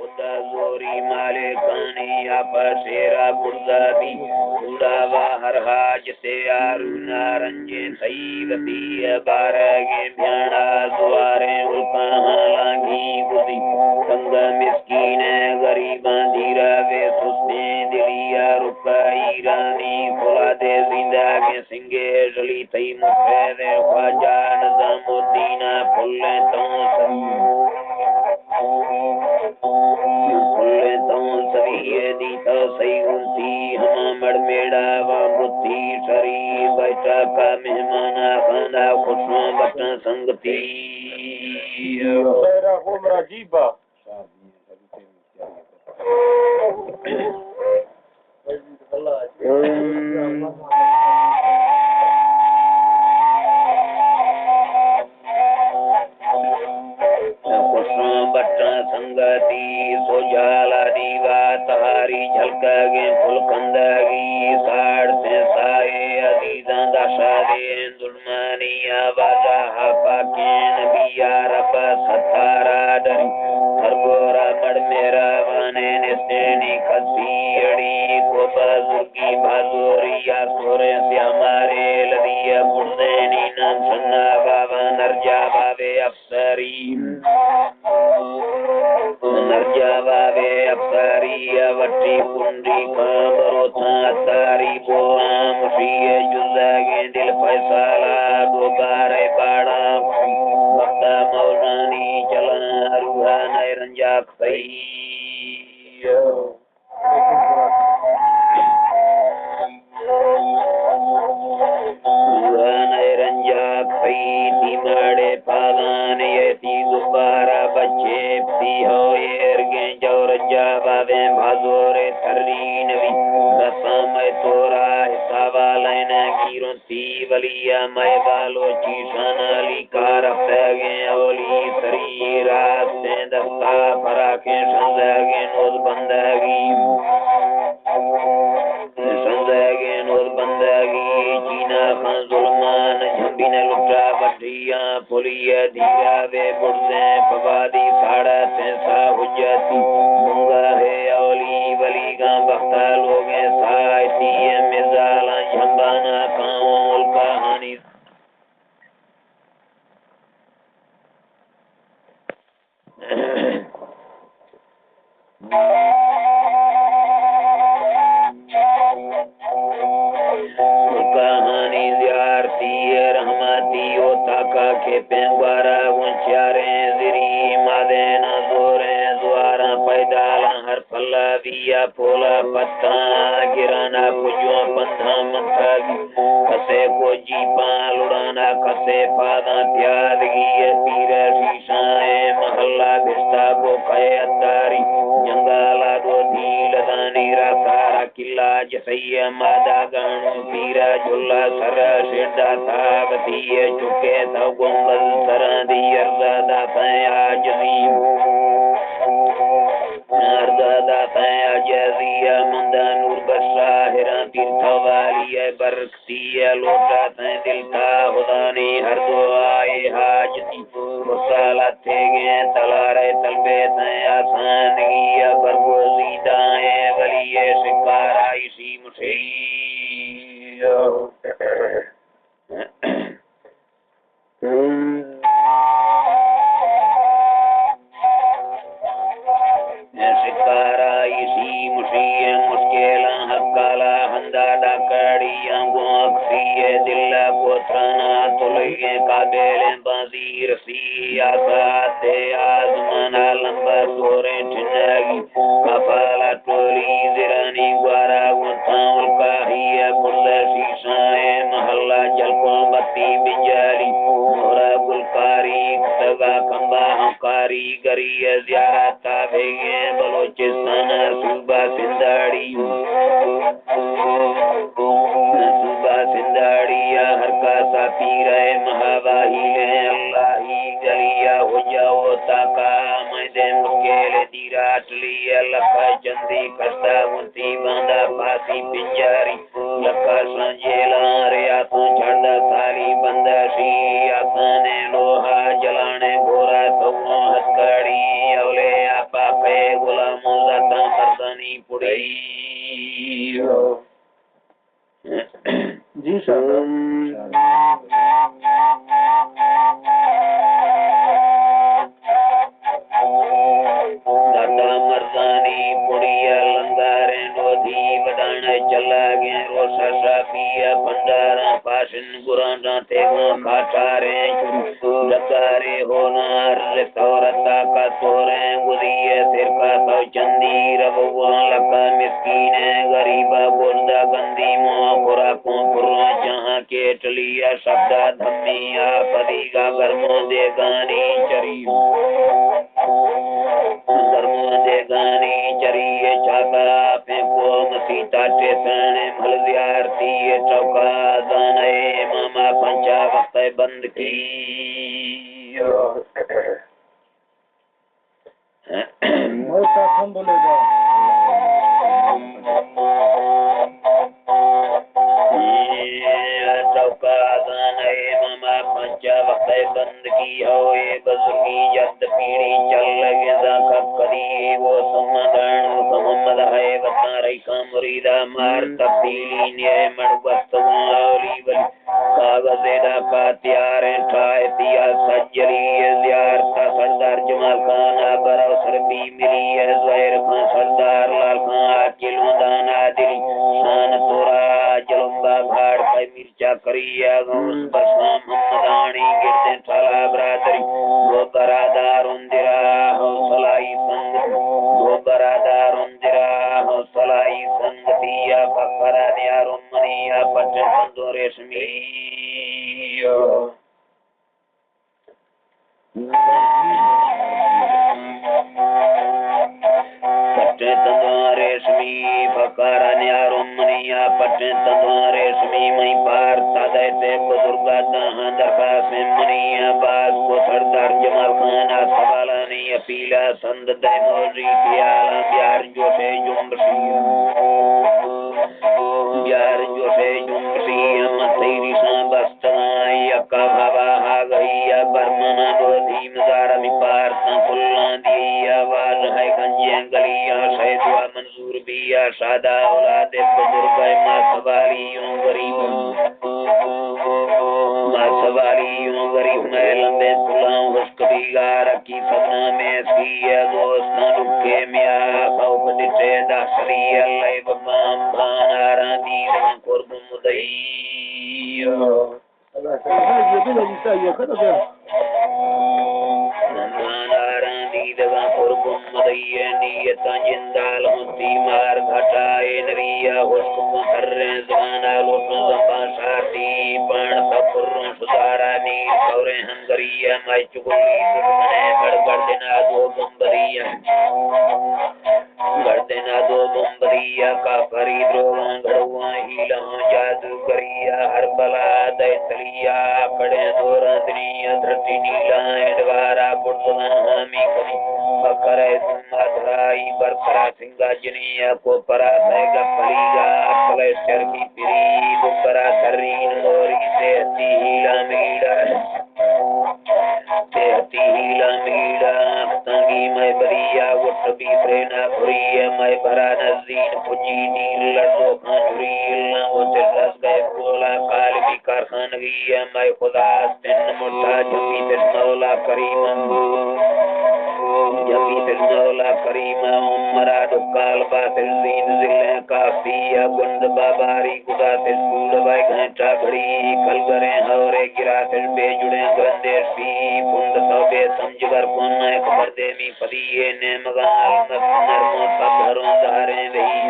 खुदा जोरी माले कानी आपसेरा बुर्दादी उड़ावा हर हाज से आरुना रंजे सईवती बारगे भ्याणा द्वारे उल्का लांगी बुदी संग मिस्कीन गरीबा धीरा वे सुस्ते दिलिया रुकाई रानी खुला दे जिंदा के सिंगे जली थई मुखे दे ख्वाजा नजामुद्दीना फुल्ले तो दी तो सही उनती हम मड़मेड़ा व मुद्दी शरी बैठा का मेहमाना खाना खुशों बटा संगती मेरा उम्र जीबा संगति सोजाला दीवा तारी झलकगे फुलकंदगी साड़ते साए अदीदा दशादे दुर्मानिया बाजा पाकेन बिया रब सतारा डरी हरगोरा मड़ मेरा वाने निस्तेनी खसीड़ी को बुजुर्गी बाजोरिया सोरे से हमारे लदिया बुर्देनी नाम सन्ना बाबा नरजा बाबे अफसरी नरजावावे अफसारी वट्टी कुंडी कामरो तारी बोला मुशिये जुज़ागे दिल फैसला दोबारे बाड़ा वक्ता मौलानी चला रूहा नैरंजा खई माड़े पादान ये दोबारा बच्चे पी हो ये जौर जावे भाजोरे थर्री नवी दसम तोरा हिसाबा लेना गिरो ती वलिया मैं बालो चीशानाली कार फगे ओली सरी रास्ते दस्ता फराके संदगे नोज बंदगी जीना खान जुल्मान झंबिन लुटा बटिया पुलिया धीरा वे बुर्दे पवादी साड़ा सेंसा हुज्जती मुंगा है औली वली गा बख्ता लोगे साइती मिर्जाला झंबाना काउल कहानी कहानी ज़ियारती रहमती ओ ताका के पेंगवारा गुंचारे ज़िरी मादेना जोरे द्वारा पैदाला हर पल्ला बिया पोला पत्ता गिराना पुजो पंथा मंथागी कसे को जीपा लुड़ाना कसे पादा त्यादगी पीर शीशाए महल्ला भिस्ता को कहे अतारी जंगाला दो धील दानी रासारा किला जसैया मादा गाणो पीरा झुल्ला सरा शेडा तावती चुके था गुंबल सरा दी अर्जा दाता आजजीम अर्जा दाता आजजिया मंदा नूर बशाहिरा तीर्थ वाली बरकती लोटा थे दिल था खुदानी हर दो आए हाजती मुसाला थे गे तलारे तलबे थे आसानगी बरगोजीदाए वलिये शिकारा इसी मुझे शिकारा इसी मुझे मुश्किला हकाला हंदा डाकड़ी आंगो अक्सिये दिल्ला कोत्राना तुलगे काबेले बाजीर सी आसाते आजमाना लंबा सोरे ठिनगी कफाला टोली जिरानी ग्वारा गुंताउल काहिया बुल्ला शीशाए महल्ला जलको बत्ती बिंजाली मोरा गुलकारी तगा कंबा हकारी गरी ज़ियारता भेगे बलोचिस्तान सूबा सिंधाड़ी सूबा सिंधाड़िया हर का सा पीर महावाही अल्लाह ही गलिया हो जाओ ताका मैदे मुकेले दीरा टलिया लखा चंदी कस्ता मुती बांधा फासी पिंजारी लखा संजेला रे आतों छड़ थाली बंदशी आसाने लोहा जलाने भोरा तो हथकड़ी अवले आपा पे गुला मर्दानी पुड़ी जी सर। दादा मर्दानी पुड़िया लंगारे डोधी वडाण चला गे रोसा सापिया भंडारा पासन गुराना तेवा खाटारे दगारे होनार तौरता का तोरे गुदिये तिरका तो चंदी रबुआ लका मिस्कीने गरीबा बोलदा गंदी मोह खुराकों पुरा जहाँ के टलिया शब्दा धम्मिया पदीगा गर्मों दे गानी चरी गानी चरिए चाका फेंको मसीता टेसने भल विद्यार्थी चौका दाने मामा पंचा वक्त बंद की बोले चौका दाने मामा पंचा वक्त बंद की हो ये बुजुर्गी जद पीढ़ी चल लगे करी वो समाधान मोहम्मद है बता रही का मुरीदा मार तब्दीली ने मण वस्तुली बली कागज का त्यार ठाए दिया सज्जरी जियारता सरदार जमाल खान बराव सरबी मिली है ज़हर खान सरदार लाल खान आकिल दाना दिली शान तोरा जलुम्बा घाड़ पे मिर्चा करिया गौस बसमा मोहम्मदानी गिरते थाला बरादरी वो बरादार उंदिरा हौसलाई संग वो बरादार उंदिरा हौसलाई संगतिया बकरा दिया रोमनिया पट्टे संदो रेशमी पट्टे तंदो रेशमी बकरा दिया रोमनिया पट्टे तंदो रेशमी मई पार तादते बुजुर्गा दहा दरका से मनिया बाज को सरदार जमाल खान सवालानी अपीला संद दैमोरी पियाला प्यार जो से जुम्बसी प्यार जो से जुम्बसी मथैरी सा बस्तनाई अक्का भावा हा गई बर्मना दो धीम दारा मी पार ता फुल्ला दी आवाज है गंजे गलिया सैदवा मंजूर बिया सादा औलाद बुजुर्ग मा सवाली गरीब मासवालियों गरीब में लंबे तुलाओं हुस्कबीगा रखी सपना में सिया दोस्तां रुके मिया खौफ दिटे दासरी अल्लाह बबाम भानारा दीवां कुर्ब मुदई ये भी लगता है ये खत्म है भानारा दीवां कुर्ब मुदई नियता जिंदाल होती मार घटाए नरिया हुस्क मुहर्रे जवाना लोटो जंबा शादी पण सपुरों सुधारा नीर सौरे हंगरिया माई चुगली दुश्मने गड़गड़ देना दो बम्बरिया गड़ देना दो बम्बरिया का फरी द्रोवा घड़ुआ हीला जादू करिया हर बला दैतलिया कड़े दोरा दुनिया धरती नीला एडवारा बुर्दना हामी करी करे सुमाधराई बरकरा सिंगा जनिया को परा सैगा परीगा कलेश्वर की पिरी बुकरा तरीन मोरी तेहती हीला मीड़ा तंगी मैं बरिया उठ भी प्रेना भुरिया मैं भरा नजीन पुजी नील लड़ो खांजुरी ना वो तिरस गए बोला काल भी कारखान गया मैं खुदा तिन मुर्दा जबी तिन मौला करीमा जबी तिन मौला करीमा उमरा दुकाल बातिल जीन जिले काफिया गुंद बाबारी गुदा तिल कूल बाई घंटा घड़ी कल करे हौरे गिरा तिल बेजुड़े ग्रंदेश पी पुंड सौबे समझगर कौन खबर दे मी पदिये ने मगाल नरमो सब घरों धारे वही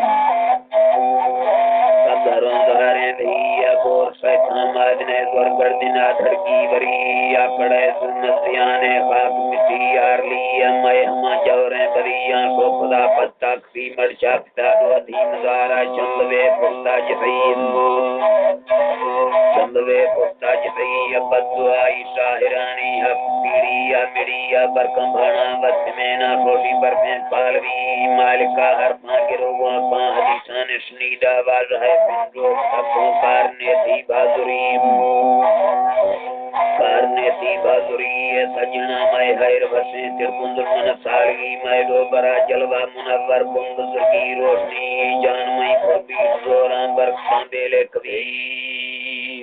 सब घरों धारे वही बोर शैतान मादने स्वर गर्दिना धड़की भरी आकड़े सुनसियाने खाक मिट्टी यार लिया मैं हमा जौरे बरिया सो खुदा पत्ता सी मरचा पिता दो धीम दारा चंदवे पुस्ता जसईद चंदवे पुस्ता जसई बदुआई शाहिरानी पीड़िया मिड़िया बरकम भाना वस्त में ना रोटी बरमें पालवी मालिका हर पां गिरोगों पां हदीसान शनीदा वाज है पिंडो सबों कारने थी बहादुरी कारने सी बाजुरी सजना मय हैर बसे तिरकुंद मन साली मय दोबरा जलवा मुनव्वर बुंद की रोशनी जानमय कबी जोरां बरसा बेले कभी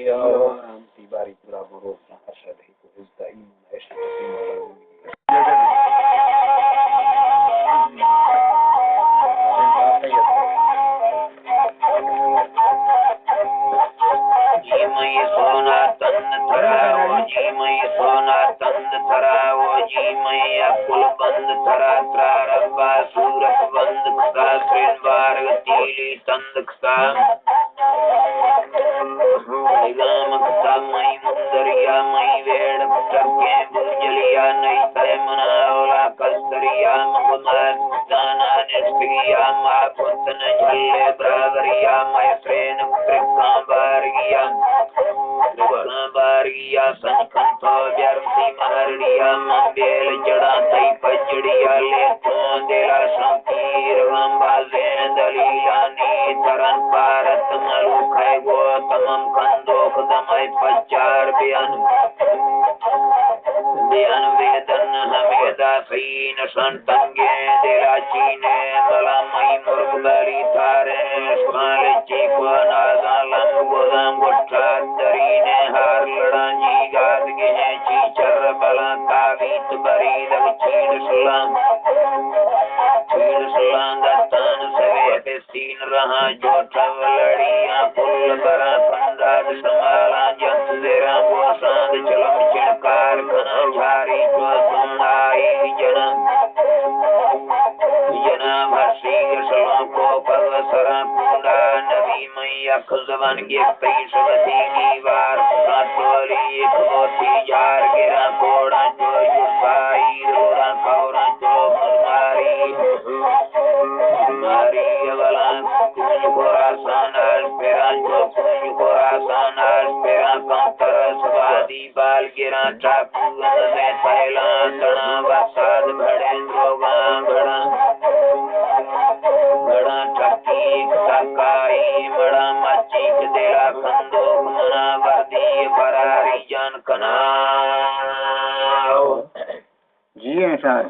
राम ती बारी पूरा भरोसा हर्षद है को इसका इन ऐसे जी मई सोना तंद थराओ जी मई सोना तंद थराओ जी मई अकुल बंद थरा त्रारब्बा सूरत बंद खा श्रीवार तीली तंद खा निगाम खा मई मुंदरिया मई वेड़ टके बुजलिया नहीं तय मनावला कस्तरिया मगुमान दाना निष्क्रिया मा पुतन झल्ले ब्रादरिया मय श्रेन कृपा बारिया संखंतो व्यर्थी महरिया मंबेल जड़ा तई पजड़िया ले तो देला संकीर वंबाजे दलीला नी तरन पारत मलु खै गो तमम कंदोक दमय पचार बयान वेदन हमेदा सईन संतंगे देला चीने मलमई मुर्ग बली थारे स्माल चीको नागालम गोदाम गुट्ठा दरीने हार लड़ाजी गाद गिने चीचर बला तावीत बरीद चीड़ सुलाम दत्तान सवेत सीन रहा जो ठव लड़ियां पुल बरा पंदाद समाला जंत देरा गोसाद चलम चिड़कार खना झारी जो सुनाई जना भसीग सलों को पवसरा कुंडा नबी मैया खुजवन के पैसवती की वार सातोरी एक मोती जार गिरा कोड़ा जो युसाई रोरा कौरा जो मारी वाला कुछ कोरा सानाल पेरा जो कुछ कोरा सानाल पेरा कंतर स्वादी बाल गिरा चाकू से थैला तना बसाद भड़े द्रोगा बड़ा ठकी सकाई बड़ा मचीक देला कंदोक मना वर्दी फरारी जान कना जी हैं सर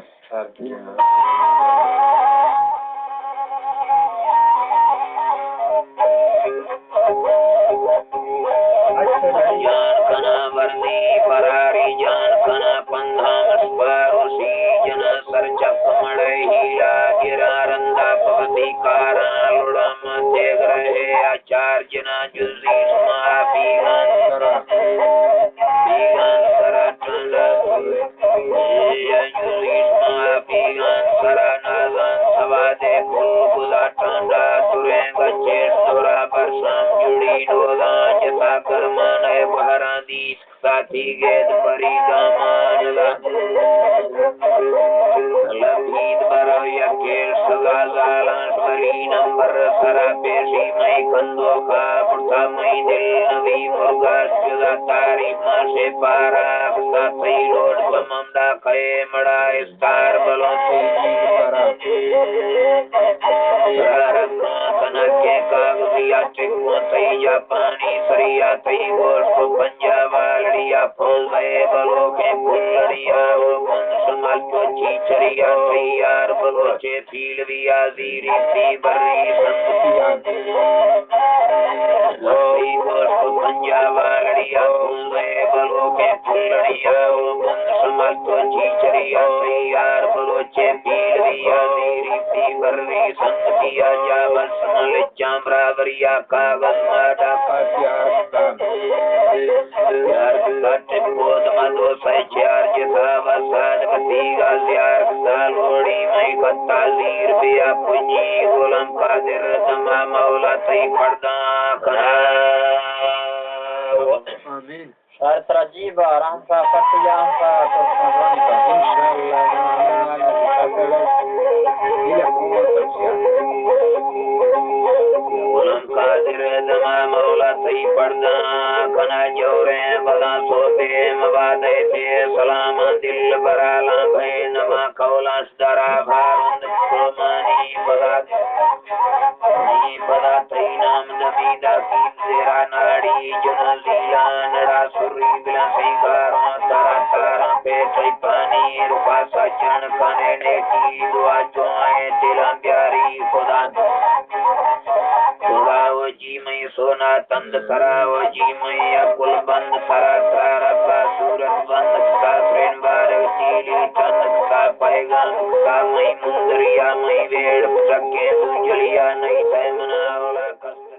जान कना वर्दी फरारी जान कना पंधाम स्पारोसी जना सरचक मड़े हीला गिरा रंदा पवती कारा लुड़ा मध्य ग्रहे आचार जना जुजी स्मा बीगान सरा ठंडा जुजी स्मा बीगान सरा नाजान सवादे बुला ठंडा तुरे बच्चे सोरा बरसाम जुड़ी डोगा जसा कर्मान है बहरा दी साथी गेद परी दामान लंबीद बरो यकेल सगा जालान परी नंबर सरा पेशी मई कंदो खा पुरता मई दिल नवी मुर्गा जुदा तारी मासे पारा साथी लोड बममदा कहे मड़ा स्टार बलों के कागजिया चिक्को तई जापानी सरिया तई गोश्त पंजाबालिया फूल भये बलो के फुलड़िया वो बंद संभाल को चीचरिया तैयार बलोचे फील बिया जीरी सी बर्री संतिया लड़ी गोश्त पंजाबालिया फूल भये बलो के फुलड़िया वो बंद संभाल को चीचरिया तैयार बलोचे फील बिया जीरी सी बर्री संतिया जाबल संभाल चामरा वरिया कागज माडा यार काटे बोध मदो सचार जसा वसाद बतीगा यार सालोड़ी मई कत्ता लीर बिया पुजी गुलाम कादिर दमा मौला तई पर्दा करा आमीन शर्त राजीव रामसा पटिया का तो इंशाअल्लाह गुलाम कादिर दमा मौला तई पर्दा कना जोरे बला सोते मबादे ते सलाम दिल बराला भैन मा कौलास दरा भारुंद कोमानी पदा तई नाम दमीदा की तेरा नाड़ी जन लीला नड़ा सुरी बिला सिंगारा तारा तारा पे तई पानी रूपा सजन कने ने की दुआ जोए दिला प्यारी खुदा जी मई सोना तंद कराव जी मई अकुल बंद सरा सारा का सूरत बंद का प्रेम बार तीली चंद का पैगाम का मई मुंदरिया मई वेड़ सके तू जलिया नहीं तय मनावला